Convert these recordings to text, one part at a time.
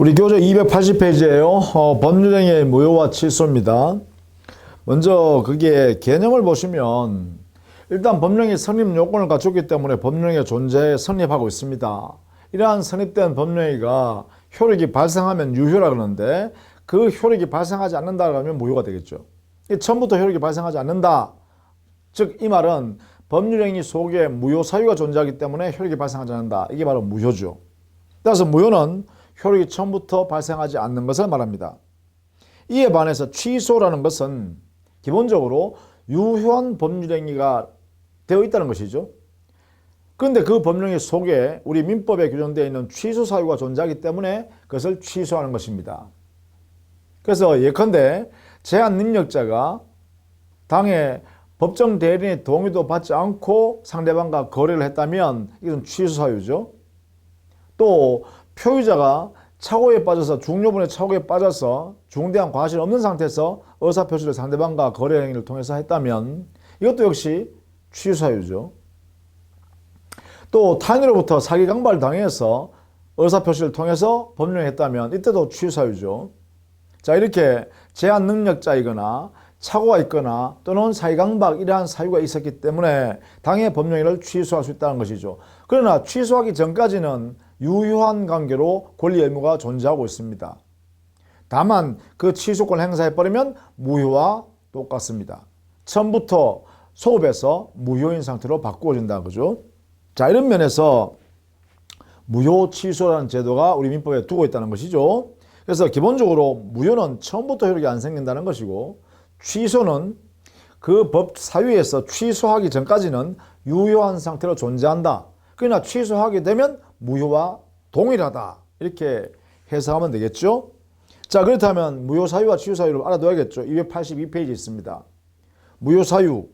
우리 교재 280페이지에요. 법률행위의 무효와 취소입니다. 먼저 그게 개념을 보시면 일단 법령이 성립 요건을 갖췄기 때문에 법령의 존재에 성립하고 있습니다. 이러한 성립된 법령이가 효력이 발생하면 유효라 그러는데 그 효력이 발생하지 않는다 그러면 무효가 되겠죠. 처음부터 효력이 발생하지 않는다. 즉 이 말은 법률행위 속에 무효 사유가 존재하기 때문에 효력이 발생하지 않는다. 이게 바로 무효죠. 따라서 무효는 효력이 처음부터 발생하지 않는 것을 말합니다. 이에 반해서 취소라는 것은 기본적으로 유효한 법률행위가 되어 있다는 것이죠. 그런데 그 법령의 속에 우리 민법에 규정되어 있는 취소 사유가 존재하기 때문에 그것을 취소하는 것입니다. 그래서 예컨대 제한 능력자가 당의 법정 대리인의 동의도 받지 않고 상대방과 거래를 했다면 이건 취소 사유죠. 또 표의자가 착오에 빠져서 중요분의 착오에 빠져서 중대한 과실이 없는 상태에서 의사표시를 상대방과 거래 행위를 통해서 했다면 이것도 역시 취소 사유죠. 또 타인으로부터 사기 강박을 당해서 의사표시를 통해서 법령을 했다면 이때도 취소 사유죠. 자, 이렇게 제한 능력자이거나 착오가 있거나 또는 사기 강박 이러한 사유가 있었기 때문에 당의 법령을 취소할 수 있다는 것이죠. 그러나 취소하기 전까지는 유효한 관계로 권리 의무가 존재하고 있습니다. 다만 그 취소권을 행사해버리면 무효와 똑같습니다. 처음부터 소급해서 무효인 상태로 바꾸어진다 그죠? 자, 이런 면에서 무효 취소라는 제도가 우리 민법에 두고 있다는 것이죠. 그래서 기본적으로 무효는 처음부터 효력이 안 생긴다는 것이고 취소는 그 법 사유에서 취소하기 전까지는 유효한 상태로 존재한다. 그러나 취소하게 되면 무효와 동일하다. 이렇게 해석하면 되겠죠. 자, 그렇다면 무효 사유와 취소 사유를 알아둬야겠죠. 282페이지 있습니다. 무효 사유.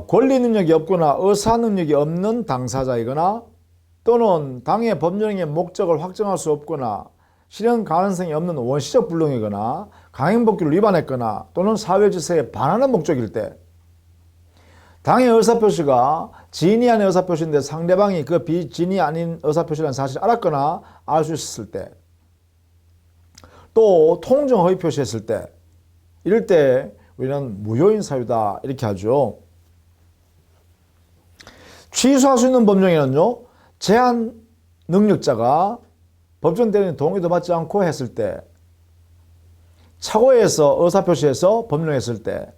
권리 능력이 없거나 의사 능력이 없는 당사자이거나 또는 당의 법령의 목적을 확정할 수 없거나 실현 가능성이 없는 원시적 불능이거나 강행법규를 위반했거나 또는 사회질서에 반하는 목적일 때 당의 의사표시가 진위 아닌 의사표시인데 상대방이 그 비진위 아닌 의사표시라는 사실을 알았거나 알 수 있었을 때 또 통정 허위 표시했을 때 이럴 때 우리는 무효인 사유다 이렇게 하죠. 취소할 수 있는 법령에는요. 제한 능력자가 법정 대리인 동의도 받지 않고 했을 때 착오해서 의사표시해서 법령했을 때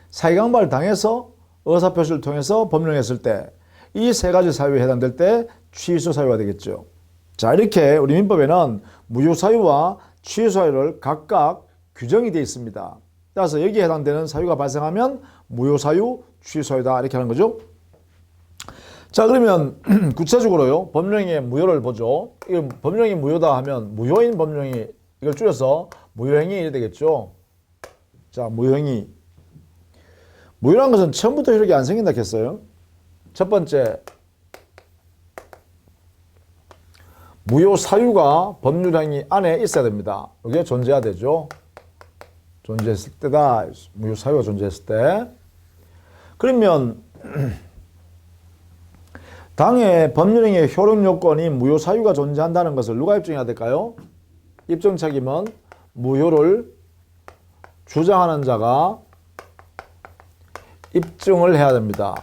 사기강박을 당해서 의사표시를 통해서 법령했을 때 이 세 가지 사유에 해당될 때 취소 사유가 되겠죠. 자, 이렇게 우리 민법에는 무효 사유와 취소 사유를 각각 규정이 되어 있습니다. 따라서 여기에 해당되는 사유가 발생하면 무효 사유, 취소 사유다 이렇게 하는 거죠. 자, 그러면 구체적으로요. 법령의 무효를 보죠. 이 법령이 무효다 하면 무효인 법령이 이걸 줄여서 무효행위 이래 되겠죠. 자, 무효행위. 무효란 것은 처음부터 효력이 안 생긴다 했어요. 첫 번째, 무효 사유가 법률행위 안에 있어야 됩니다. 이게 존재해야 되죠. 존재했을 때다. 무효 사유가 존재했을 때. 그러면 당의 법률행위의 효력 요건이 무효 사유가 존재한다는 것을 누가 입증해야 될까요? 입증 책임은 무효를 주장하는 자가 입증을 해야 됩니다.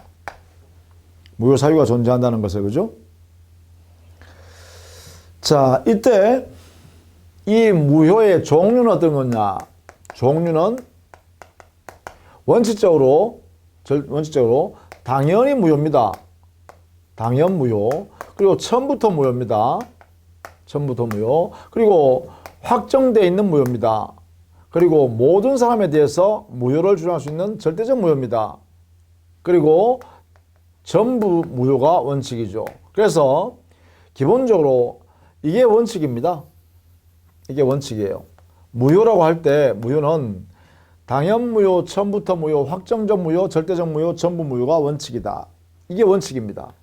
무효 사유가 존재한다는 것을, 그죠? 자, 이때 이 무효의 종류는 어떤 거냐? 종류는 원칙적으로 당연히 무효입니다. 당연 무효. 그리고 처음부터 무효입니다. 처음부터 무효. 그리고 확정되어 있는 무효입니다. 그리고 모든 사람에 대해서 무효를 주장할 수 있는 절대적 무효입니다. 그리고 전부 무효가 원칙이죠. 그래서 기본적으로 이게 원칙입니다. 이게 원칙이에요. 무효라고 할 때 무효는 당연 무효, 처음부터 무효, 확정적 무효, 절대적 무효, 전부 무효가 원칙이다. 이게 원칙입니다.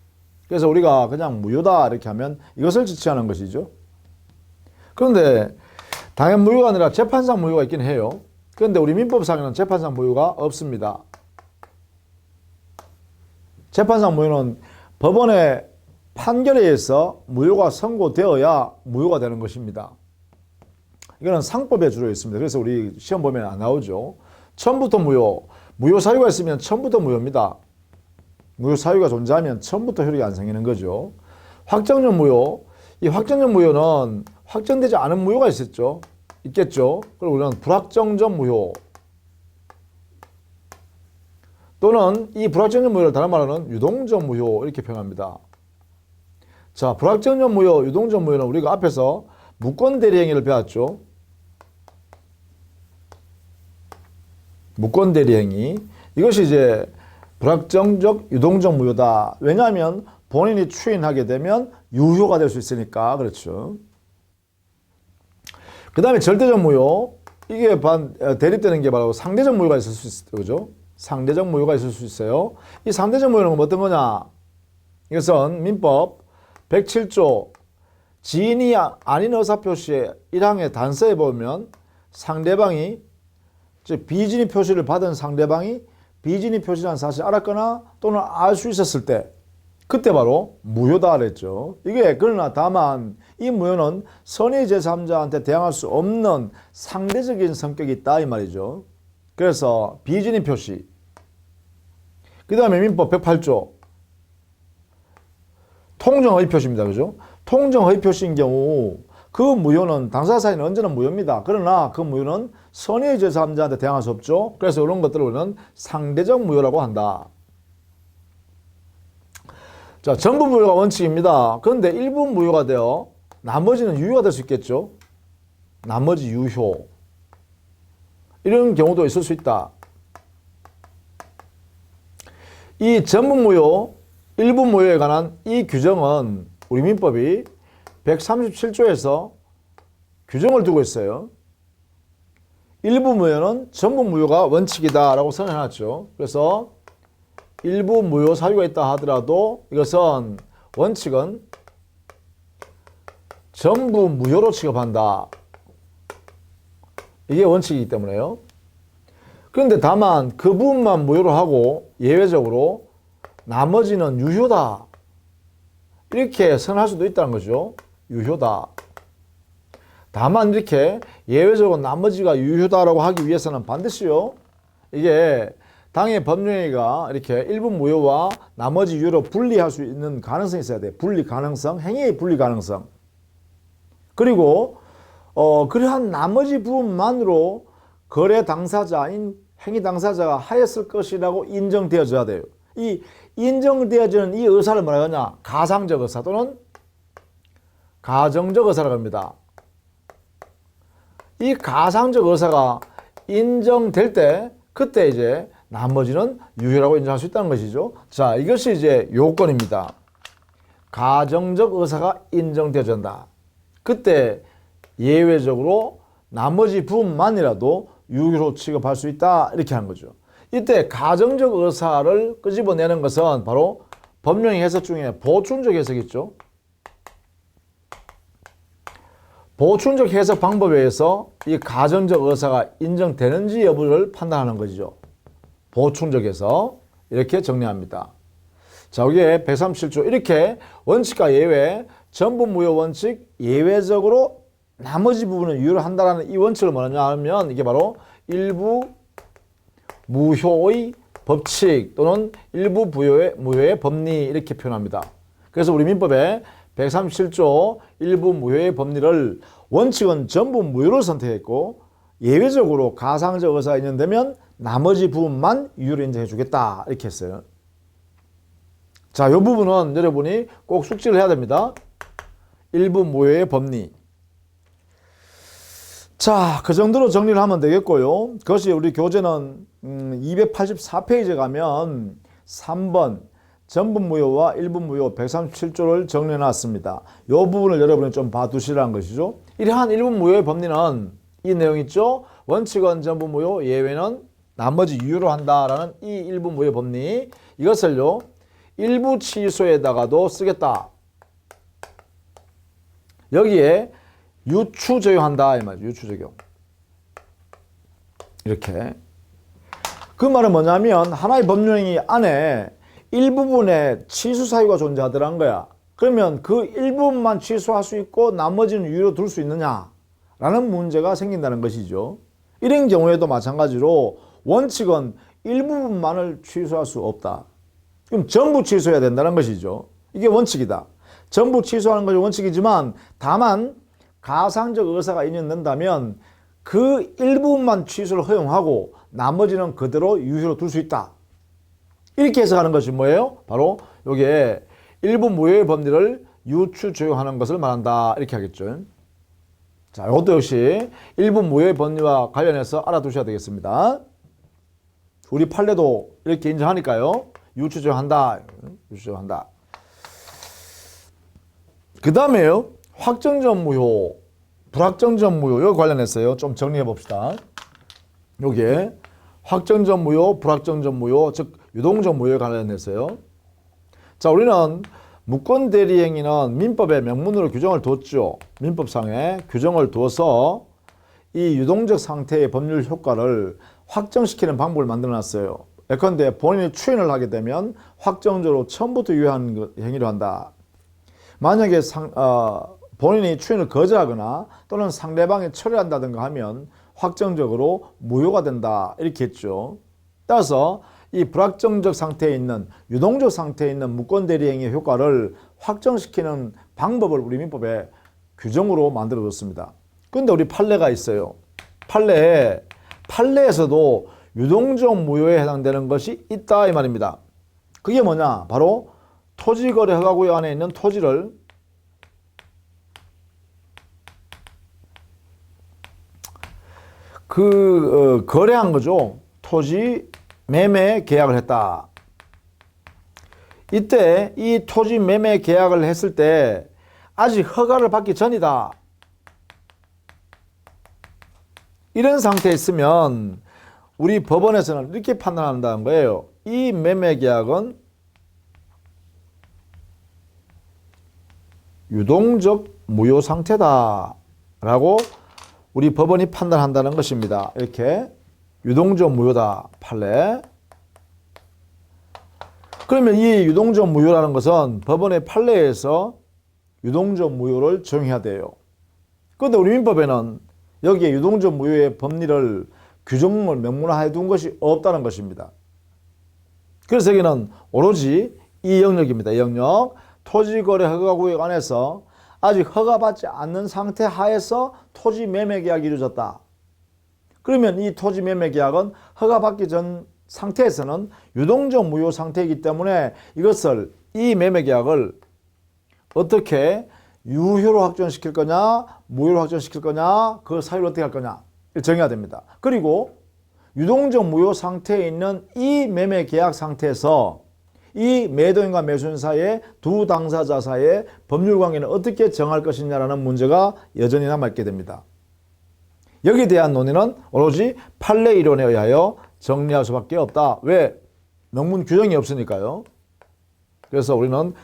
그래서 우리가 그냥 무효다 이렇게 하면 이것을 지칭하는 것이죠. 그런데 당연 무효가 아니라 재판상 무효가 있긴 해요. 그런데 우리 민법상에는 재판상 무효가 없습니다. 재판상 무효는 법원의 판결에 의해서 무효가 선고되어야 무효가 되는 것입니다. 이거는 상법에 주로 있습니다. 그래서 우리 시험 보면 안 나오죠. 처음부터 무효. 무효 사유가 있으면 처음부터 무효입니다. 무효 사유가 존재하면 처음부터 효력이 안 생기는 거죠. 확정적 무효. 이 확정적 무효는 확정되지 않은 무효가 있겠죠. 그리고 우리는 불확정적 무효. 또는 이 불확정적 무효를 다른 말로는 유동적 무효 이렇게 표현합니다. 자, 불확정적 무효, 유동적 무효는 우리가 앞에서 무권 대리행위를 배웠죠. 무권 대리행위. 이것이 이제 불확정적, 유동적 무효다. 왜냐하면 본인이 추인하게 되면 유효가 될 수 있으니까. 그렇죠. 그 다음에 절대적 무효. 이게 대립되는 게 바로 상대적 무효가 있을 수 있어요. 그죠? 상대적 무효가 있을 수 있어요. 이 상대적 무효는 어떤 거냐? 이것은 민법 107조 지인이 아닌 의사표시에 1항의 단서에 보면 상대방이, 즉 비진의 표시를 받은 상대방이 비진의 표시라는 사실을 알았거나 또는 알 수 있었을 때 그때 바로 무효다 그랬죠. 이게 그러나 다만 이 무효는 선의 제3자한테 대항할 수 없는 상대적인 성격이 있다 이 말이죠. 그래서 비진의 표시. 그 다음에 민법 108조 통정허위 표시입니다. 그죠? 통정허위 표시인 경우 그 무효는 당사자 사이는 언제나 무효입니다. 그러나 그 무효는 선의 제3자한테 대항할 수 없죠. 그래서 이런 것들을 우리는 상대적 무효라고 한다. 자, 전부 무효가 원칙입니다. 그런데 일부 무효가 되어 나머지는 유효가 될 수 있겠죠. 나머지 유효. 이런 경우도 있을 수 있다. 이 전부 무효, 일부 무효에 관한 이 규정은 우리 민법이 137조에서 규정을 두고 있어요. 일부 무효는 전부 무효가 원칙이다 라고 선언해놨죠. 그래서 일부 무효 사유가 있다 하더라도 이것은 원칙은 전부 무효로 취급한다. 이게 원칙이기 때문에요. 그런데 다만 그 부분만 무효로 하고 예외적으로 나머지는 유효다. 이렇게 선언할 수도 있다는 거죠. 유효다. 다만 이렇게 예외적으로 나머지가 유효다라고 하기 위해서는 반드시요. 이게 당의 법령위가 이렇게 일부 무효와 나머지 유효로 분리할 수 있는 가능성이 있어야 돼요. 분리 가능성, 행위의 분리 가능성. 그리고 그러한 나머지 부분만으로 거래 당사자인 행위 당사자가 하였을 것이라고 인정되어져야 돼요. 이 인정되어지는 이 의사를 뭐라 하냐? 가상적 의사 또는 가정적 의사라고 합니다. 이 가상적 의사가 인정될 때 그때 이제 나머지는 유효라고 인정할 수 있다는 것이죠. 자, 이것이 이제 요건입니다. 가정적 의사가 인정되어진다. 그때 예외적으로 나머지 부분만이라도 유효로 취급할 수 있다. 이렇게 하는 거죠. 이때 가정적 의사를 끄집어내는 것은 바로 법령의 해석 중에 보충적 해석이 있죠. 보충적 해석 방법에 의해서 이 가정적 의사가 인정되는지 여부를 판단하는 것이죠. 보충적 해석 이렇게 정리합니다. 자, 여기에 137조 이렇게 원칙과 예외, 전부 무효 원칙, 예외적으로 나머지 부분은 유효를 한다는 이 원칙을 뭐냐 하면 이게 바로 일부 무효의 법칙 또는 일부 무효의 법리 이렇게 표현합니다. 그래서 우리 민법에 137조 일부 무효의 법리를 원칙은 전부 무효를 선택했고 예외적으로 가상적 의사가 인정되면 나머지 부분만 유효를 인정해 주겠다 이렇게 했어요. 자, 이 부분은 여러분이 꼭 숙지를 해야 됩니다. 일부 무효의 법리. 자, 그 정도로 정리를 하면 되겠고요. 그것이 우리 교재는 284페이지에 가면 3번 전부 무효와 일부 무효 137조를 정리해 놨습니다. 이 부분을 여러분이 좀 봐두시라는 것이죠. 이러한 일부 무효의 법리는 이 내용 있죠. 원칙은 전부 무효, 예외는 나머지 유효로 한다라는 이 일부 무효 법리, 이것을요 일부 취소에다가도 쓰겠다. 여기에 유추 적용한다 이 말이죠. 유추 적용. 이렇게. 그 말은 뭐냐면 하나의 법령이 안에 일부분에 취소 사유가 존재하더란 거야. 그러면 그 일부분만 취소할 수 있고 나머지는 유효로 둘 수 있느냐라는 문제가 생긴다는 것이죠. 이런 경우에도 마찬가지로 원칙은 일부분만을 취소할 수 없다. 그럼 전부 취소해야 된다는 것이죠. 이게 원칙이다. 전부 취소하는 것이 원칙이지만 다만 가상적 의사가 인정된다면 그 일부분만 취소를 허용하고 나머지는 그대로 유효로 둘 수 있다. 이렇게 해석하는 것이 뭐예요? 바로 이게 일부 무효의 법리를 유추 적용하는 것을 말한다. 이렇게 하겠죠. 자, 이것도 역시 일부 무효의 법리와 관련해서 알아두셔야 되겠습니다. 우리 판례도 이렇게 인정하니까요. 유추 적용한다. 유추 적용한다. 그 다음에요. 확정적 무효, 불확정적 무효, 이거 관련해서요. 좀 정리해 봅시다. 요게 확정적 무효, 불확정적 무효, 즉 유동적 무효에 관련해서요. 자, 우리는 무권 대리행위는 민법에 명문으로 규정을 뒀죠. 민법상에 규정을 둬서 이 유동적 상태의 법률 효과를 확정시키는 방법을 만들어 놨어요. 예컨대 본인이 추인을 하게 되면 확정적으로 처음부터 유효한 행위를 한다. 만약에 본인이 추인을 거절하거나 또는 상대방이 철회한다든가 하면 확정적으로 무효가 된다. 이렇게 했죠. 따라서 이 불확정적 상태에 있는 유동적 상태에 있는 무권 대리행위의 효과를 확정시키는 방법을 우리 민법에 규정으로 만들어 뒀습니다. 그런데 우리 판례가 있어요. 판례에서도 유동적 무효에 해당되는 것이 있다 이 말입니다. 그게 뭐냐? 바로 토지거래 허가구역 안에 있는 토지를 거래한 거죠. 토지 매매 계약을 했다. 이때 이 토지 매매 계약을 했을 때 아직 허가를 받기 전이다. 이런 상태에 있으면 우리 법원에서는 이렇게 판단한다는 거예요. 이 매매 계약은 유동적 무효 상태다 라고 우리 법원이 판단한다는 것입니다. 이렇게 유동적 무효다. 판례. 그러면 이 유동적 무효라는 것은 법원의 판례에서 유동적 무효를 적용해야 돼요. 그런데 우리 민법에는 여기에 유동적 무효의 법리를 규정을 명문화해 둔 것이 없다는 것입니다. 그래서 여기는 오로지 이 영역입니다. 이 영역. 토지거래 허가구역 안에서 아직 허가받지 않는 상태 하에서 토지 매매 계약이 이루어졌다. 그러면 이 토지 매매 계약은 허가받기 전 상태에서는 유동적 무효 상태이기 때문에 이것을 이 매매 계약을 어떻게 유효로 확정시킬 거냐 무효로 확정시킬 거냐 그 사유를 어떻게 할 거냐 정해야 됩니다. 그리고 유동적 무효 상태에 있는 이 매매 계약 상태에서 이 매도인과 매수인 사이의 두 당사자 사이의 법률 관계는 어떻게 정할 것이냐라는 문제가 여전히 남아있게 됩니다. 여기에 대한 논의는 오로지 판례 이론에 의하여 정리할 수밖에 없다. 왜? 명문 규정이 없으니까요. 그래서 우리는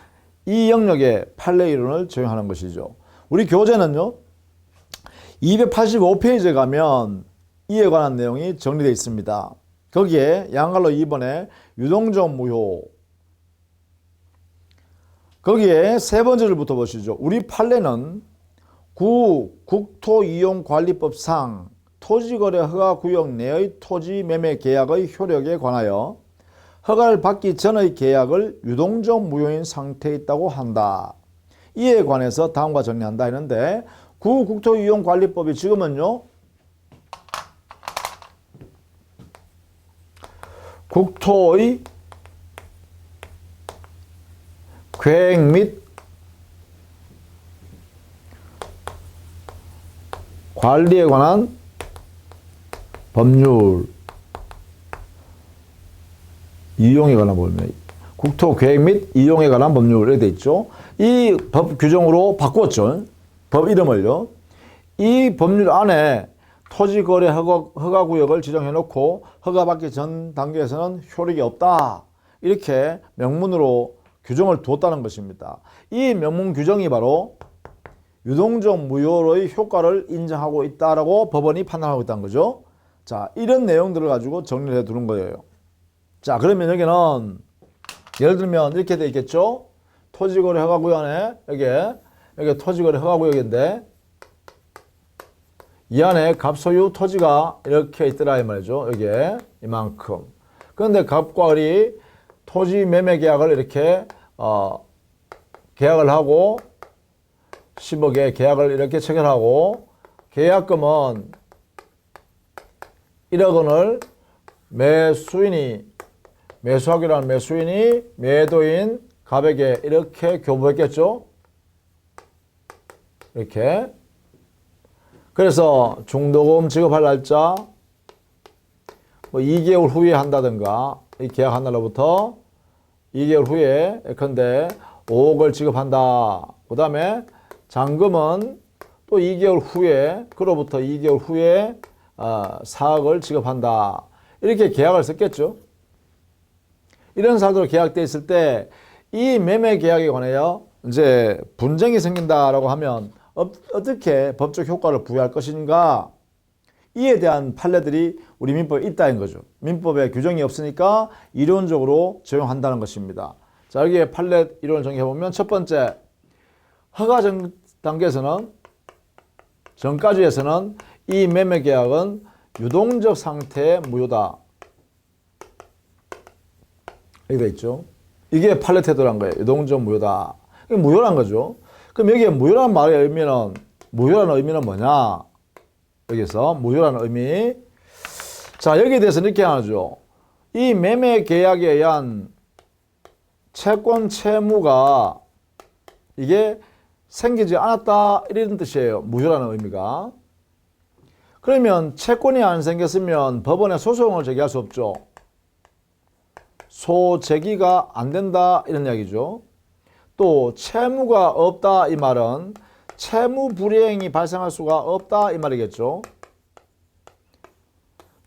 이 영역의 판례 이론을 적용하는 것이죠. 우리 교재는요. 285페이지에 가면 이에 관한 내용이 정리되어 있습니다. 거기에 양갈로 2번에 유동적 무효 거기에 세 번째 줄부터 보시죠. 우리 판례는 국토이용관리법상 토지거래 허가구역 내의 토지 매매 계약의 효력에 관하여 허가를 받기 전의 계약을 유동적 무효인 상태에 있다고 한다. 이에 관해서 다음과 정리한다 했는데 국토이용관리법이 지금은요. 국토의 계획 및 관리에 관한 법률 이용에 관한 법률 국토 계획 및 이용에 관한 법률에 되어 있죠. 이 법 규정으로 바꾸었죠. 법 이름을요. 이 법률 안에 토지거래 허가구역을 지정해 놓고 허가받기 전 단계에서는 효력이 없다. 이렇게 명문으로 규정을 두었다는 것입니다. 이 명문 규정이 바로 유동적 무효의 효과를 인정하고 있다라고 법원이 판단하고 있다는 거죠. 자, 이런 내용들을 가지고 정리를 해 두는 거예요. 자, 그러면 여기는 예를 들면 이렇게 되어 있겠죠. 토지거래 허가구역에 여기 토지거래 허가구역인데 이 안에 갑소유 토지가 이렇게 있더라 이 말이죠. 여기에 이만큼. 그런데 갑과 을이 토지 매매 계약을 이렇게 계약을 하고 10억에 계약을 이렇게 체결하고 계약금은 1억 원을 매수하기로 한 매수인이 매도인 갑에게 이렇게 교부했겠죠. 이렇게. 그래서 중도금 지급할 날짜 뭐 2개월 후에 한다든가 이 계약한 날로부터 2개월 후에 예컨대 5억을 지급한다. 그 다음에 잔금은 또 2개월 후에 그로부터 2개월 후에 4억을 지급한다. 이렇게 계약을 썼겠죠. 이런 사례로 계약되어 있을 때 이 매매 계약에 관하여 이제 분쟁이 생긴다라고 하면 어떻게 법적 효과를 부여할 것인가, 이에 대한 판례들이 우리 민법에 있다는 거죠. 민법에 규정이 없으니까 이론적으로 적용한다는 것입니다. 자, 여기에 판례 이론을 정의해보면 첫 번째, 허가 단계에서는 전까지에서는 이 매매 계약은 유동적 상태의 무효다. 이렇게 돼 있죠. 이게 판례 태도란 거예요. 유동적 무효다. 이게 무효란 거죠. 그럼 여기에 무효라는 말의 의미는, 무효라는 의미는 뭐냐? 여기서 무효라는 의미. 자, 여기에 대해서 이렇게 하죠. 이 매매 계약에 의한 채권 채무가 이게 생기지 않았다, 이런 뜻이에요. 무효라는 의미가. 그러면 채권이 안 생겼으면 법원에 소송을 제기할 수 없죠. 소제기가 안 된다, 이런 이야기죠. 또 채무가 없다, 이 말은 채무 불이행이 발생할 수가 없다, 이 말이겠죠.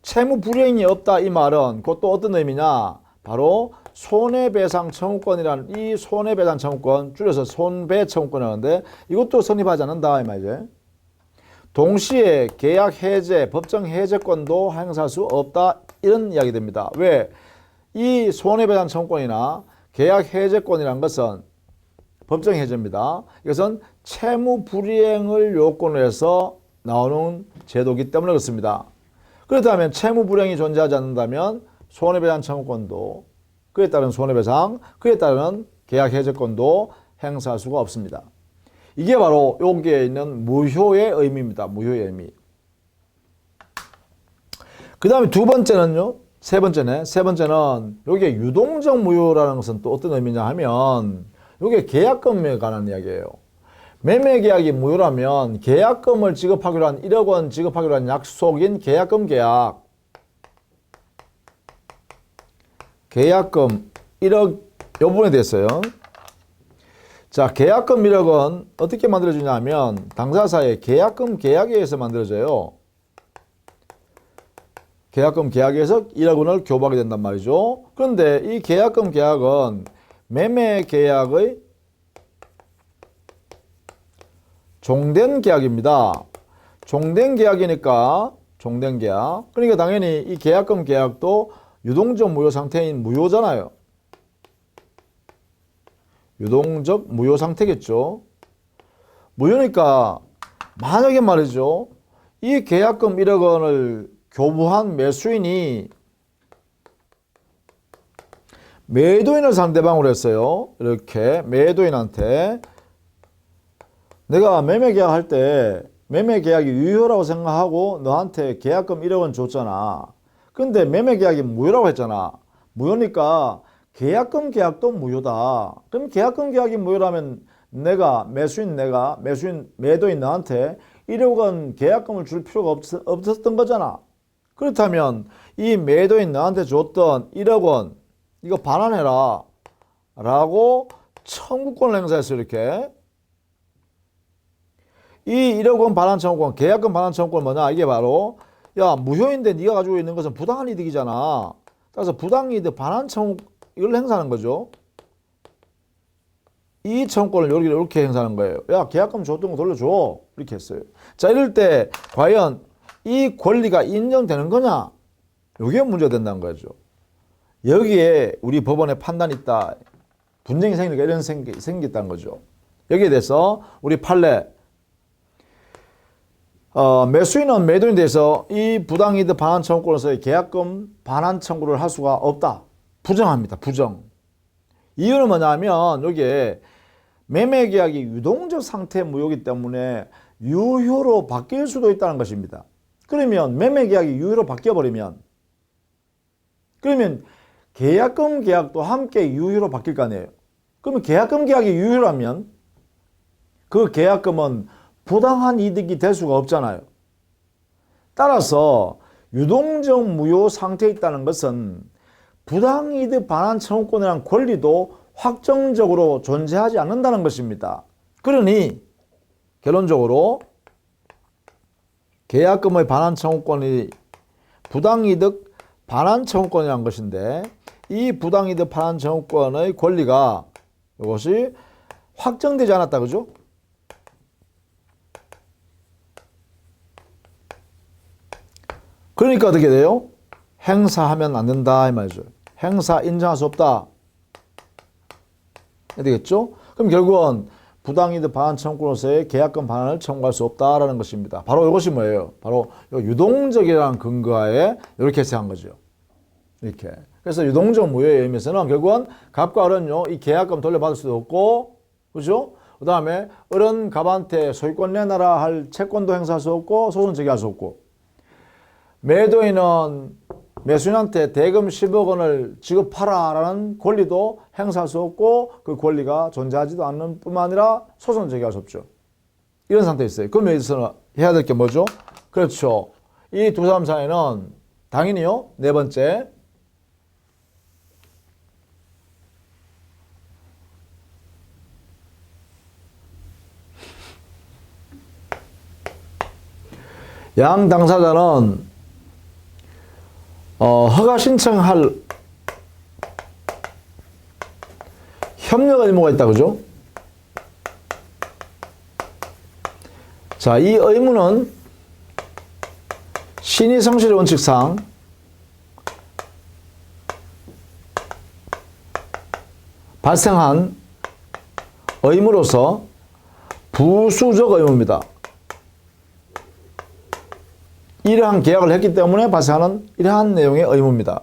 채무 불이행이 없다, 이 말은 그것도 어떤 의미냐? 바로 손해배상 청구권이라는 이 손해배상 청구권, 줄여서 손배 청구권이라는데 이것도 성립하지 않는다, 이 말이죠. 동시에 계약 해제, 법정 해제권도 행사할 수 없다, 이런 이야기 됩니다. 왜? 이 손해배상 청구권이나 계약 해제권이라는 것은 법정 해제입니다. 이것은 채무 불이행을 요건으로 해서 나오는 제도이기 때문에 그렇습니다. 그렇다면 채무 불이행이 존재하지 않는다면 손해배상 청구권도, 그에 따른 손해배상, 그에 따른 계약 해제권도 행사할 수가 없습니다. 이게 바로 여기에 있는 무효의 의미입니다. 무효의 의미. 그 다음에 두 번째는요. 세 번째는 여기에 유동적 무효라는 것은 또 어떤 의미냐 하면 이게 계약금에 관한 이야기예요. 매매 계약이 무효라면 계약금을 지급하기로 한 1억 원 지급하기로 한 약속인 계약금 계약. 계약금 1억 요 부분에 대해서요. 자, 계약금 1억 원 어떻게 만들어지냐 하면 당사자의 계약금 계약에 의해서 만들어져요. 계약금 계약에서 1억 원을 교부하게 된단 말이죠. 그런데 이 계약금 계약은 매매 계약의 종된 계약입니다. 종된 계약이니까 종된 계약. 그러니까 당연히 이 계약금 계약도 유동적 무효 상태인 무효잖아요. 유동적 무효 상태겠죠. 무효니까 만약에 말이죠. 이 계약금 1억 원을 교부한 매수인이 매도인을 상대방으로 했어요. 이렇게 매도인한테 내가 매매 계약할 때 매매 계약이 유효라고 생각하고 너한테 계약금 1억 원 줬잖아. 근데 매매 계약이 무효라고 했잖아. 무효니까 계약금 계약도 무효다. 그럼 계약금 계약이 무효라면 매도인 너한테 1억 원 계약금을 줄 필요가 없었던 거잖아. 그렇다면 이 매도인 너한테 줬던 1억 원 이거 반환해라 라고 청구권을 행사했어요. 이렇게 이 1억 원 반환 청구권, 계약금 반환 청구권 뭐냐? 이게 바로 야, 무효인데 네가 가지고 있는 것은 부당한 이득이잖아. 따라서 부당이득 반환 청구 이걸 행사하는 거죠. 이 청구권을 이렇게 행사하는 거예요. 야, 계약금 줬던 거 돌려줘. 이렇게 했어요. 자, 이럴 때 과연 이 권리가 인정되는 거냐? 이게 문제가 된다는 거죠. 여기에 우리 법원의 판단이 있다. 분쟁이 생기니까 이런 생겼다는 거죠. 여기에 대해서 우리 판례 매수인은 매도인에 대해서 이 부당이득 반환 청구권에서의 계약금 반환 청구를 할 수가 없다. 부정합니다. 부정. 이유는 뭐냐면 여기에 매매계약이 유동적 상태 무효이기 때문에 유효로 바뀔 수도 있다는 것입니다. 그러면 매매계약이 유효로 바뀌어버리면 그러면 계약금 계약도 함께 유효로 바뀔 거 아니에요. 그러면 계약금 계약이 유효라면 그 계약금은 부당한 이득이 될 수가 없잖아요. 따라서 유동적 무효 상태에 있다는 것은 부당이득 반환 청구권이라는 권리도 확정적으로 존재하지 않는다는 것입니다. 그러니 결론적으로 계약금의 반환 청구권이 부당이득 반환 청구권이라는 것인데 이 부당이득 반환 청구권의 권리가 이것이 확정되지 않았다. 그죠? 그러니까 어떻게 돼요? 행사하면 안 된다 이 말이죠. 행사 인정할 수 없다. 되겠죠? 그럼 결국은 부당이득 반환 청구로서의 계약금 반환을 청구할 수 없다라는 것입니다. 바로 이것이 뭐예요? 바로 유동적이라는 근거하에 이렇게 해석한 거죠. 이렇게. 그래서 유동적 무효의 의미에서는 결국은 갑과 을은요, 이 계약금 돌려받을 수도 없고, 그죠? 그 다음에 을은 갑한테 소유권 내놔라 할 채권도 행사할 수 없고, 소송 제기할 수 없고, 매도인은 매수인한테 대금 10억 원을 지급하라라는 권리도 행사할 수 없고 그 권리가 존재하지도 않는 뿐만 아니라 소송 제기할 수 없죠. 이런 상태에 있어요. 그럼 여기서 해야 될 게 뭐죠? 그렇죠. 이 두 사람 사이는 당연히요. 네 번째. 양 당사자는 허가 신청할 협력 의무가 있다. 그죠? 자, 이 의무는 신의 성실의 원칙상 발생한 의무로서 부수적 의무입니다. 이러한 계약을 했기 때문에 발생하는 이러한 내용의 의무입니다.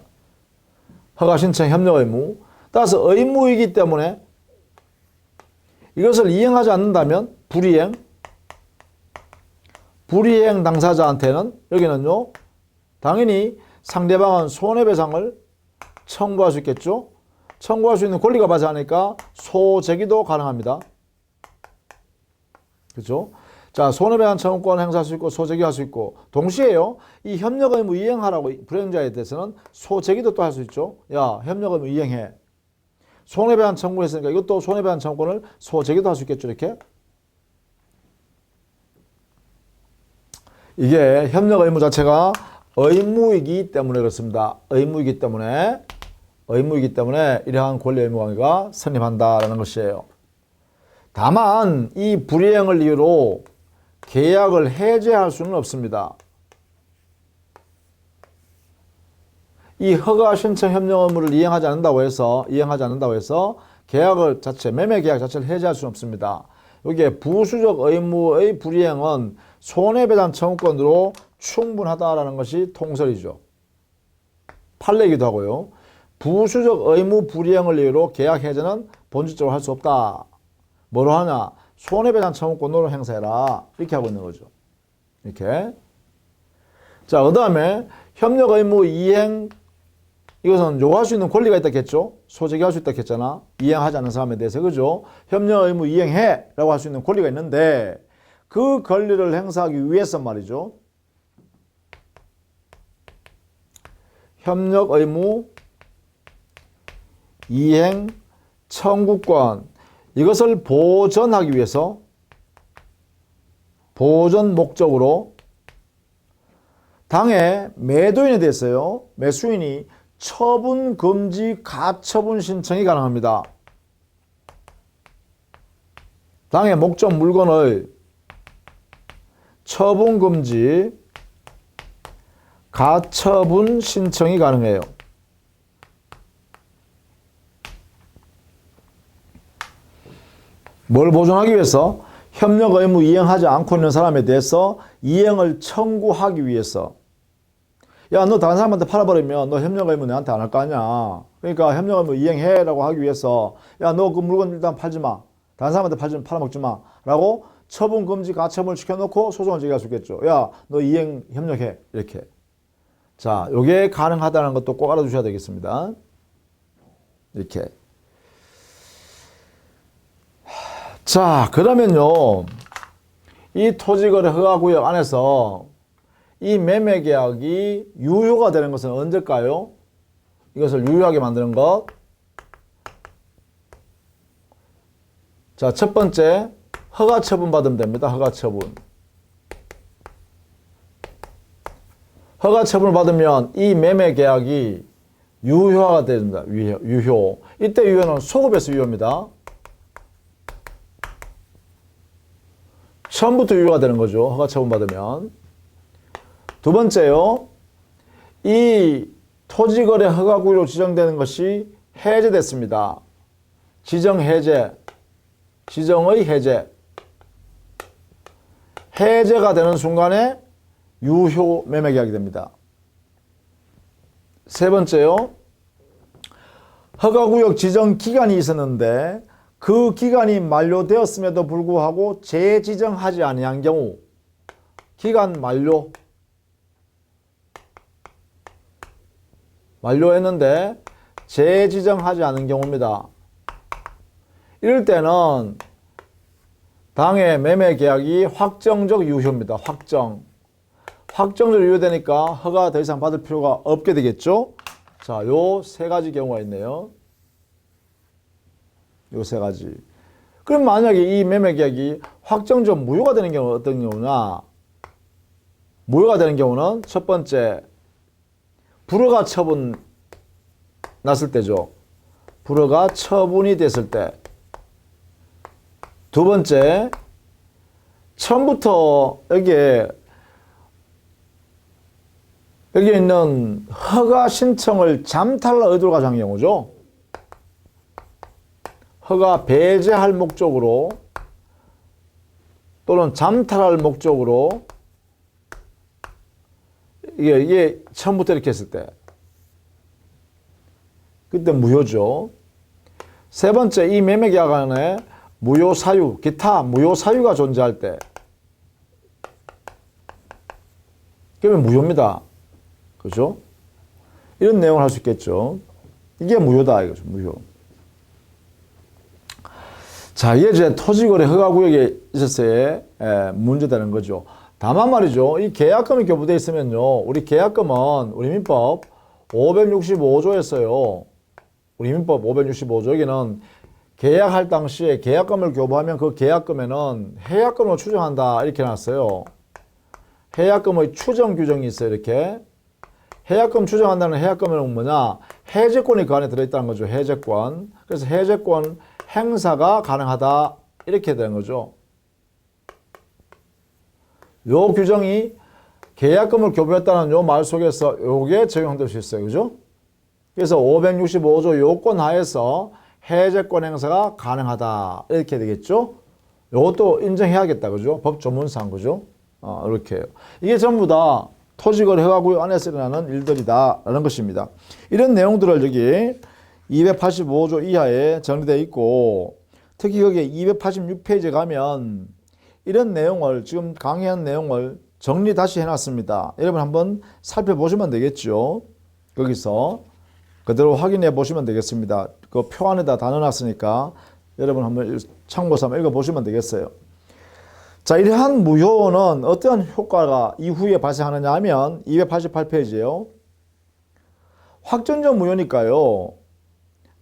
허가 신청 협력 의무. 따라서 의무이기 때문에 이것을 이행하지 않는다면 불이행. 불이행 당사자한테는 여기는요, 당연히 상대방은 손해배상을 청구할 수 있겠죠. 청구할 수 있는 권리가 발생하니까 소제기도 가능합니다. 그렇죠? 자, 손해배상 청구권 행사할 수 있고 소제기할 수 있고 동시에요. 이 협력 의무 이행하라고 불이행자에 대해서는 소제기도 또 할 수 있죠. 야, 협력 의무 이행해. 손해배상 청구했으니까 이것도 손해배상 청구권을 소제기도 할 수 있겠죠. 이렇게. 이게 협력 의무 자체가 의무이기 때문에 그렇습니다. 의무이기 때문에 이러한 권리 의무 관계가 성립한다라는 것이에요. 다만 이 불이행을 이유로 계약을 해제할 수는 없습니다. 이 허가 신청 협력 의무를 이행하지 않는다고 해서 계약을 매매 계약 자체를 해제할 수는 없습니다. 여기에 부수적 의무의 불이행은 손해배상 청구권으로 충분하다라는 것이 통설이죠. 판례이기도 하고요. 부수적 의무 불이행을 이유로 계약 해제는 본질적으로 할 수 없다. 뭐로 하냐? 손해배상 청구권으로 행사해라. 이렇게 하고 있는 거죠. 이렇게. 자, 그 다음에 협력 의무 이행, 이것은 요구할 수 있는 권리가 있다겠죠? 소제기할 수 있다겠잖아. 이행하지 않는 사람에 대해서. 그죠? 협력 의무 이행해! 라고 할 수 있는 권리가 있는데 그 권리를 행사하기 위해서 말이죠. 협력 의무 이행 청구권, 이것을 보전하기 위해서 보전 목적으로 당의 매도인에 대해서요, 매수인이 처분 금지 가처분 신청이 가능합니다. 당의 목적 물건의 처분 금지 가처분 신청이 가능해요. 뭘 보존하기 위해서? 협력 의무 이행하지 않고 있는 사람에 대해서 이행을 청구하기 위해서. 야, 너 다른 사람한테 팔아버리면 너 협력 의무 내한테 안 할 거 아니야. 그러니까 협력 의무 이행해라고 하기 위해서 야, 너 그 물건 일단 팔지 마. 다른 사람한테 팔아먹지 마. 라고 처분 금지 가처분을 시켜놓고 소송을 제기할 수 있겠죠. 야, 너 이행 협력해. 이렇게. 자, 요게 가능하다는 것도 꼭 알아두셔야 되겠습니다. 이렇게. 자, 그러면요. 이 토지거래 허가구역 안에서 이 매매계약이 유효가 되는 것은 언제일까요? 이것을 유효하게 만드는 것. 자, 첫 번째, 허가처분 받으면 됩니다. 허가처분. 허가처분을 받으면 이 매매계약이 유효화가 됩니다. 유효. 이때 유효는 소급에서 유효입니다. 처음부터 유효가 되는 거죠. 허가처분 받으면. 두 번째요. 이 토지거래 허가구역으로 지정되는 것이 해제됐습니다. 지정해제. 지정의 해제. 해제가 되는 순간에 유효 매매계약이 됩니다. 세 번째요. 허가구역 지정 기간이 있었는데 그 기간이 만료되었음에도 불구하고 재지정하지 아니한 경우 기간 만료했는데 재지정하지 않은 경우입니다. 이럴 때는 당해 매매계약이 확정적 유효입니다. 확정적 유효되니까 허가 더 이상 받을 필요가 없게 되겠죠. 자, 요 세 가지 경우가 있네요. 요 세 가지. 그럼 만약에 이 매매계약이 확정적 무효가 되는 경우는 어떤 경우나? 무효가 되는 경우는 첫 번째, 불허가 처분 났을 때죠. 불허가 처분이 됐을 때. 두 번째, 처음부터 여기에 있는 허가 신청을 잠탈할 의도로 가정한 경우죠. 허가 배제할 목적으로 또는 잠탈할 목적으로 이게 처음부터 이렇게 했을 때 그때 무효죠. 세 번째, 이 매매계약 안에 무효 사유, 기타 무효 사유가 존재할 때 그러면 무효입니다. 그죠? 이런 내용을 할 수 있겠죠. 이게 무효다 이거죠. 무효. 자, 이게 이제 토지거래 허가구역에 있어서의 문제되는 거죠. 다만 말이죠. 이 계약금이 교부되어 있으면요. 우리 계약금은 우리 민법 565조였어요. 우리 민법 565조 여기는 계약할 당시에 계약금을 교부하면 그 계약금에는 해약금으로 추정한다 이렇게 해놨어요. 해약금의 추정 규정이 있어요. 이렇게. 해약금 추정한다는 해약금은 뭐냐? 해제권이 그 안에 들어있다는 거죠. 해제권. 그래서 해제권 행사가 가능하다 이렇게 되는 거죠. 요 규정이 계약금을 교부했다는 요 말 속에서 요게 적용될 수 있어요. 그죠? 그래서 565조 요건 하에서 해제권 행사가 가능하다 이렇게 되겠죠. 요것도 인정해야겠다. 그죠? 법 조문상. 그죠? 이렇게 해요. 이게 전부 다 토지거래 허가구역 안에서 일어나는 일들이다라는 것입니다. 이런 내용들을 여기 285조 이하에 정리되어 있고 특히 거기에 286페이지에 가면 이런 내용을 지금 강의한 내용을 정리 다시 해놨습니다. 여러분 한번 살펴보시면 되겠죠. 거기서 그대로 확인해 보시면 되겠습니다. 그 표 안에다 다 넣어놨으니까 여러분 한번 참고서 한번 읽어보시면 되겠어요. 자, 이러한 무효는 어떠한 효과가 이후에 발생하느냐 하면 288페이지에요. 확정적 무효니까요.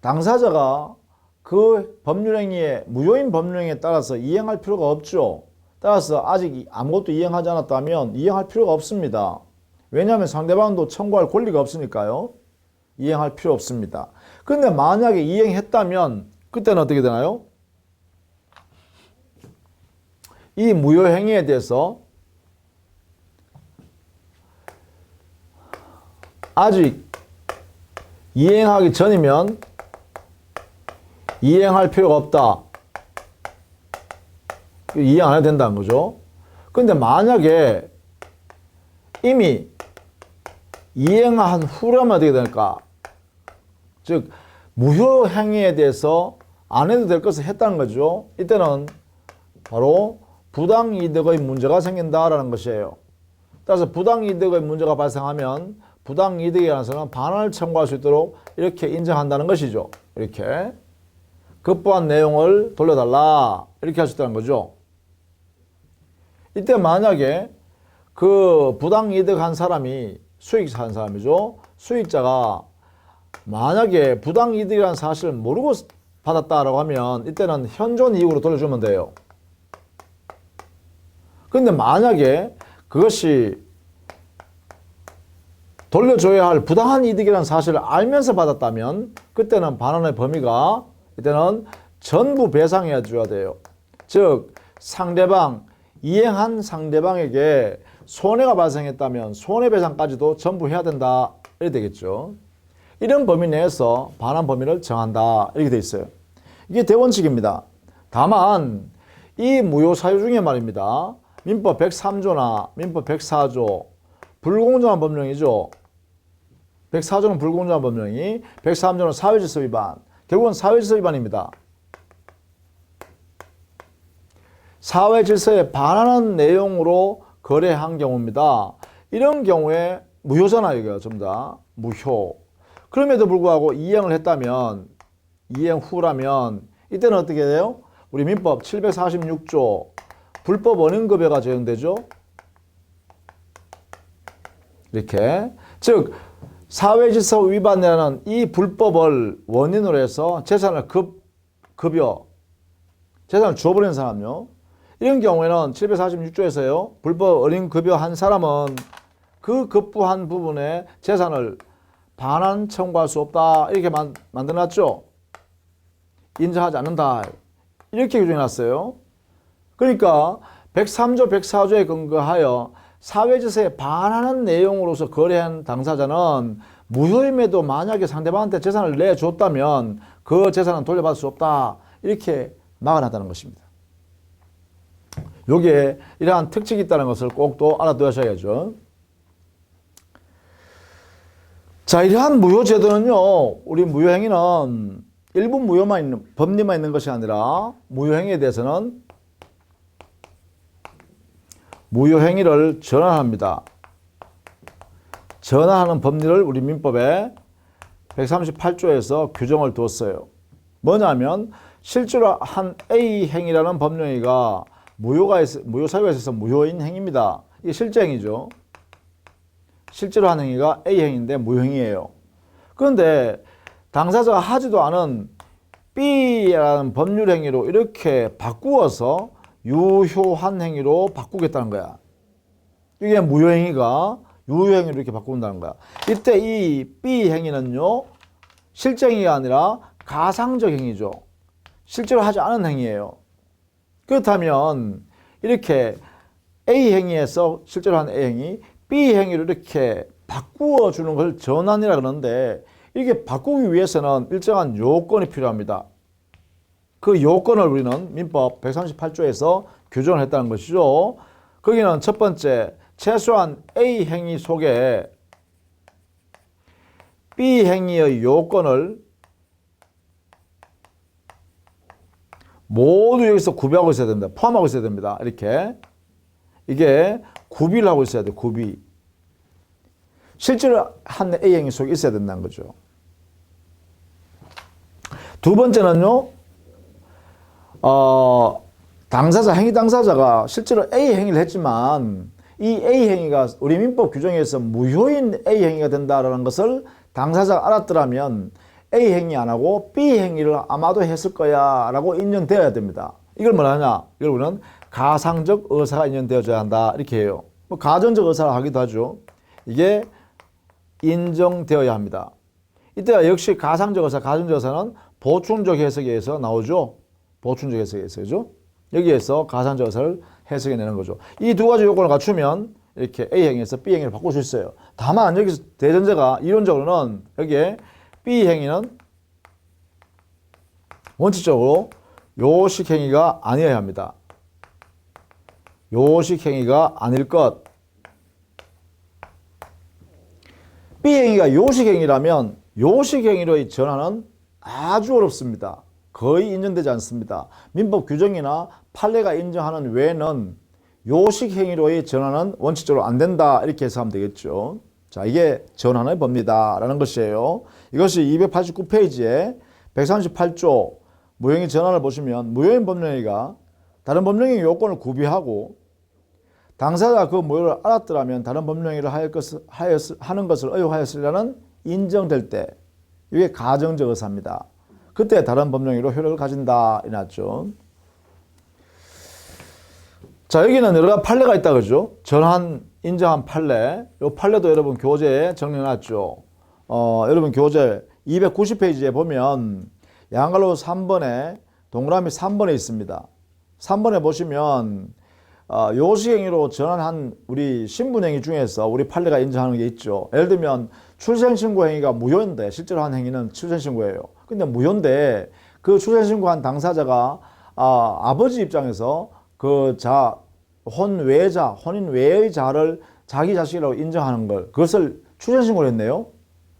당사자가 그 법률행위에 무효인 법률행위에 따라서 이행할 필요가 없죠. 따라서 아직 아무것도 이행하지 않았다면 이행할 필요가 없습니다. 왜냐하면 상대방도 청구할 권리가 없으니까요. 이행할 필요 없습니다. 그런데 만약에 이행했다면 그때는 어떻게 되나요? 이 무효 행위에 대해서 아직 이행하기 전이면 이행할 필요가 없다. 이해 안 해도 된다는 거죠. 근데 만약에 이미 이행한 후라면 어떻게 될까? 즉 무효 행위에 대해서 안 해도 될 것을 했다는 거죠. 이때는 바로 부당이득의 문제가 생긴다라는 것이에요. 따라서 부당이득의 문제가 발생하면 부당이득에 관해서는 반환을 청구할 수 있도록 이렇게 인정한다는 것이죠. 이렇게 급부한 내용을 돌려달라 이렇게 할 수 있다는 거죠. 이때 만약에 그 부당이득한 사람이 수익한 사람이죠. 수익자가 만약에 부당이득이라는 사실을 모르고 받았다라고 하면 이때는 현존 이익으로 돌려주면 돼요. 근데 만약에 그것이 돌려줘야 할 부당한 이득이라는 사실을 알면서 받았다면 그때는 반환의 범위가 이때는 전부 배상해 줘야 돼요. 즉 상대방, 이행한 상대방에게 손해가 발생했다면 손해배상까지도 전부 해야 된다 이렇게 되겠죠. 이런 범위 내에서 반환 범위를 정한다 이렇게 돼 있어요. 이게 대원칙입니다. 다만 이 무효 사유 중에 말입니다. 민법 103조나 민법 104조 불공정한 법령이죠. 104조는 불공정한 법령이, 103조는 사회질서 위반. 결국은 사회질서 위반입니다. 사회질서에 반하는 내용으로 거래한 경우입니다. 이런 경우에 무효잖아요. 이거 전부 다 무효. 그럼에도 불구하고 이행을 했다면, 이행 후라면 이때는 어떻게 돼요? 우리 민법 746조 불법 원인급여가 적용되죠. 이렇게 즉 사회질서 위반이라는 이 불법을 원인으로 해서 재산을 급여, 재산을 주어버리는 사람요. 이런 경우에는 746조에서요. 불법 원인급여 한 사람은 그 급부한 부분에 재산을 반환 청구할 수 없다. 이렇게 만들어놨죠. 인정하지 않는다. 이렇게 규정해놨어요. 그러니까 103조, 104조에 근거하여 사회질서에 반하는 내용으로서 거래한 당사자는 무효임에도 만약에 상대방한테 재산을 내줬다면 그 재산은 돌려받을 수 없다. 이렇게 막아놨다는 것입니다. 여기에 이러한 특징이 있다는 것을 꼭 또 알아두셔야죠. 자, 이러한 무효제도는요, 우리 무효행위는 일부 무효만 있는, 법리만 있는 것이 아니라 무효행위에 대해서는 무효행위를 전환합니다. 전환하는 법리를 우리 민법에 138조에서 규정을 두었어요. 뭐냐면 실제로 한 A 행위라는 법령이가 무효 사유가 있어서 무효인 행위입니다. 이게 실제 행위죠. 실제로 한 행위가 A 행위인데 무효행위예요. 그런데 당사자가 하지도 않은 B라는 법률 행위로 이렇게 바꾸어서 유효한 행위로 바꾸겠다는 거야. 이게 무효행위가 유효행위로 이렇게 바꾼다는 거야. 이때 이 B 행위는요, 실제 행위가 아니라 가상적 행위죠. 실제로 하지 않은 행위예요. 그렇다면 이렇게 A 행위에서 실제로 한 A 행위, B 행위로 이렇게 바꾸어 주는 걸 전환이라 그러는데 이렇게 바꾸기 위해서는 일정한 요건이 필요합니다. 그 요건을 우리는 민법 138조에서 규정을 했다는 것이죠. 거기는 첫 번째, 최소한 A 행위 속에 B 행위의 요건을 모두 여기서 구비하고 있어야 됩니다. 포함하고 있어야 됩니다. 이렇게. 이게 구비를 하고 있어야 돼요. 구비. 실제로 한 A 행위 속에 있어야 된다는 거죠. 두 번째는요, 행위 당사자가 실제로 A 행위를 했지만 이 A 행위가 우리 민법 규정에서 무효인 A 행위가 된다는 것을 당사자가 알았더라면 A 행위 안 하고 B 행위를 아마도 했을 거야 라고 인정되어야 됩니다. 이걸 뭐라 하냐? 이걸 우리는 가상적 의사가 인정되어져야 한다 이렇게 해요. 뭐 가정적 의사를 하기도 하죠. 이게 인정되어야 합니다. 이때 역시 가상적 의사, 가정적 의사는 보충적 해석에서 나오죠. 보충적 해석에서죠. 여기에서 가상적 의사를 해석해내는 거죠. 이 두 가지 요건을 갖추면 이렇게 A 행위에서 B 행위를 바꿀 수 있어요. 다만 여기서 대전제가 이론적으로는 여기에 B 행위는 원칙적으로 요식 행위가 아니어야 합니다. 요식행위가 아닐 것. B행위가 요식행위라면 요식행위로의 전환은 아주 어렵습니다. 거의 인정되지 않습니다. 민법 규정이나 판례가 인정하는 외에는 요식행위로의 전환은 원칙적으로 안 된다. 이렇게 해석하면 되겠죠. 자, 이게 전환의 법리다 라는 것이에요. 이것이 289페이지에 138조 무효행위 전환을 보시면 무효인 법령행위가 다른 법령행위 요건을 구비하고 당사자가 그 무효를 알았더라면 다른 법령행위를 하는 것을 의혹하였으리라는 인정될 때, 이게 가정적 의사입니다. 그때 다른 법령행위로 효력을 가진다 이났죠. 자, 여기는 여러 가지 판례가 있다 그러죠. 전환 인정한 판례. 이 판례도 여러분 교재에 정리해놨죠. 여러분 교재 290페이지에 보면 양갈로 3번에 동그라미 3번에 있습니다. 3번에 보시면 요식행위로 전환한 우리 신분행위 중에서 우리 판례가 인정하는 게 있죠. 예를 들면 출생신고 행위가 무효인데 실제로 한 행위는 출생신고예요. 근데 무효인데 그 출생신고한 당사자가 아버지 입장에서 그 혼인 외의 자를 자기 자식이라고 인정하는 걸, 그것을 출생신고를 했네요.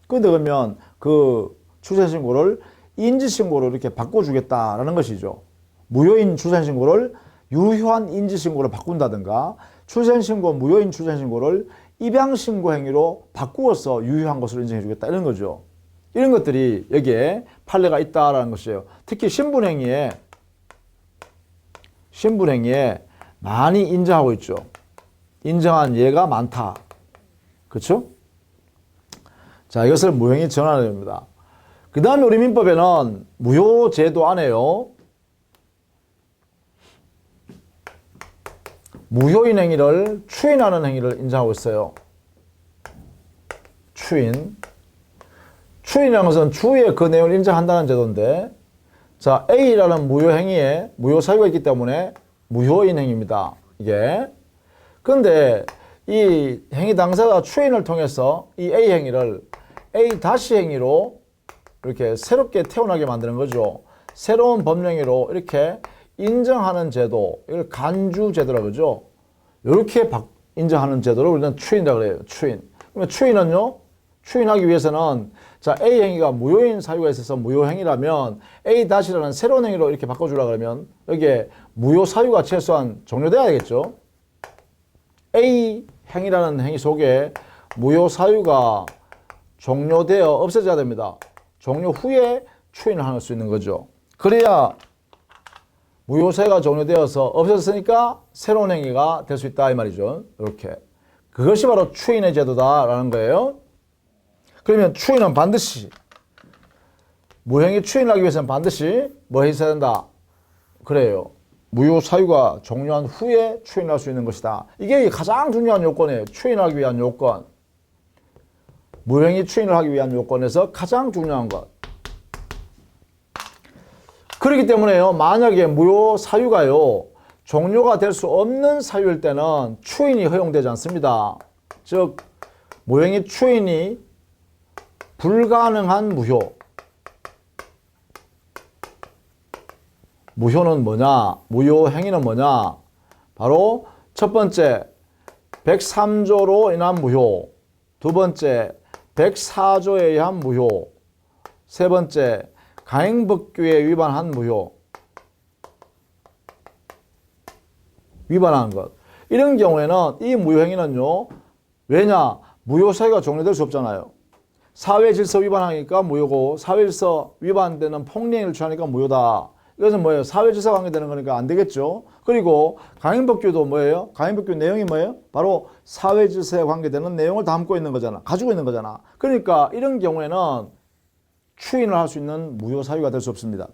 근데 그러면 그 출생신고를 인지신고로 이렇게 바꿔주겠다라는 것이죠. 무효인 출생신고를 유효한 인지신고로 바꾼다든가 출생신고, 무효인 출생신고를 입양신고 행위로 바꾸어서 유효한 것으로 인정해 주겠다 이런 거죠. 이런 것들이 여기에 판례가 있다라는 것이에요. 특히 신분행위에 많이 인정하고 있죠. 인정한 예가 많다. 그렇죠? 자, 이것을 무효행위 전환을 합니다. 그 다음에 우리 민법에는 무효제도 안에요. 무효인 행위를 추인하는 행위를 인정하고 있어요. 추인이라는 것은 추후에 그 내용을 인정한다는 제도인데, 자, A라는 무효 행위에 무효 사유가 있기 때문에 무효인 행위입니다. 이게. 그런데 이 행위 당사자가 추인을 통해서 이 A 행위를 A 다시 행위로 이렇게 새롭게 태어나게 만드는 거죠. 새로운 법령행위로 이렇게 인정하는 제도, 이걸 간주 제도라고 그러죠. 이렇게 인정하는 제도를 우리는 추인이라고 그래요. 추인. 그러면 추인은요, 추인하기 위해서는 자, A 행위가 무효인 사유가 있어서 무효 행위라면 A 다시라는 새로운 행위로 이렇게 바꿔주려고 그러면 여기에 무효 사유가 최소한 종료돼야 되겠죠. A 행위라는 행위 속에 무효 사유가 종료되어 없어져야 됩니다. 종료 후에 추인을 할 수 있는 거죠. 그래야 무효 사유가 종료되어서 없어졌으니까 새로운 행위가 될 수 있다 이 말이죠. 이렇게. 그것이 바로 추인의 제도다라는 거예요. 그러면 추인은 반드시 무효행위 추인을 하기 위해서는 반드시 뭐 있어야 된다? 그래요. 무효 사유가 종료한 후에 추인할 수 있는 것이다. 이게 가장 중요한 요건이에요. 추인하기 위한 요건. 무효행위 추인을 하기 위한 요건에서 가장 중요한 것. 그렇기 때문에요. 만약에 무효 사유가요, 종료가 될 수 없는 사유일 때는 추인이 허용되지 않습니다. 즉, 무효행위 추인이 불가능한 무효. 무효는 뭐냐? 무효 행위는 뭐냐? 바로 첫 번째, 103조로 인한 무효. 두 번째, 104조에 의한 무효. 세 번째, 가행법규에 위반한 무효. 위반한 것. 이런 경우에는 이 무효행위는요, 왜냐? 무효 사유가 종료될 수 없잖아요. 사회질서 위반하니까 무효고, 사회질서 위반되는 폭력을 취하니까 무효다. 이것은 뭐예요? 사회질서가 관계되는 거니까 안 되겠죠. 그리고 강행법규도 뭐예요? 강행법규 내용이 뭐예요? 바로 사회질서에 관계되는 내용을 담고 있는 거잖아. 가지고 있는 거잖아. 그러니까 이런 경우에는 추인을 할 수 있는 무효 사유가 될 수 없습니다.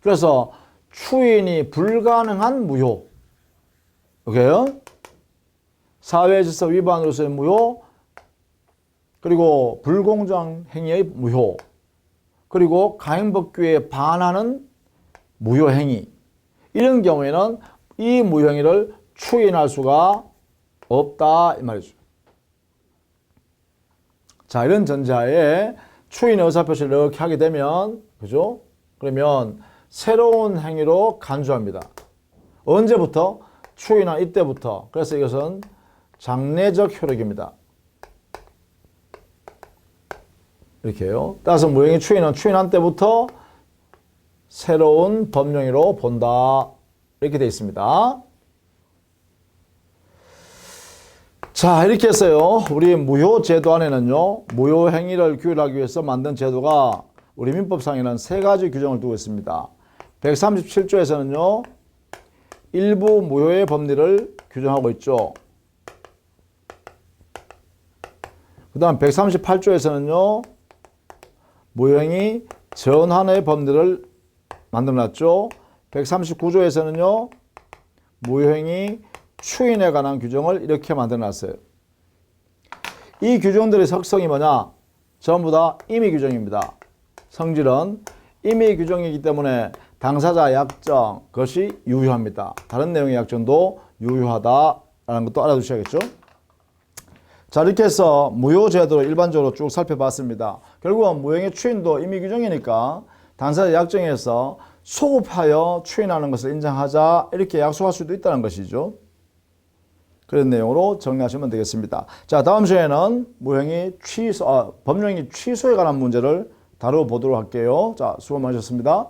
그래서 추인이 불가능한 무효. 오케이요? 사회질서 위반으로서의 무효, 그리고 불공정 행위의 무효, 그리고 가행법규에 반하는 무효 행위. 이런 경우에는 이 무효 행위를 추인할 수가 없다 이 말이죠. 자, 이런 전제하에 추인의 의사표시를 이렇게 하게 되면, 그죠? 그러면 새로운 행위로 간주합니다. 언제부터? 추인한 이때부터. 그래서 이것은 장래적 효력입니다. 이렇게요. 따라서 무효행위 추인은 추인한 때부터 새로운 법령으로 본다. 이렇게 되어 있습니다. 자, 이렇게 해서요. 우리 무효제도 안에는요. 무효행위를 규율하기 위해서 만든 제도가 우리 민법상에는 세 가지 규정을 두고 있습니다. 137조에서는요. 일부 무효의 법리를 규정하고 있죠. 그 다음 138조에서는요. 무효행위 전환의 법리를 만들어놨죠. 139조에서는요. 무효행위 추인에 관한 규정을 이렇게 만들어놨어요. 이 규정들의 특성이 뭐냐? 전부 다 임의 규정입니다. 성질은 임의 규정이기 때문에 당사자 약정, 그것이 유효합니다. 다른 내용의 약정도 유효하다라는 것도 알아두셔야겠죠. 자, 이렇게 해서 무효제도를 일반적으로 쭉 살펴봤습니다. 결국은 무효행위 추인도 임의 규정이니까 당사자 약정에서 소급하여 추인하는 것을 인정하자 이렇게 약속할 수도 있다는 것이죠. 그런 내용으로 정리하시면 되겠습니다. 자, 다음 시간에는 무효행위 취소, 법령행위 취소에 관한 문제를 다뤄보도록 할게요. 자, 수고 많으셨습니다.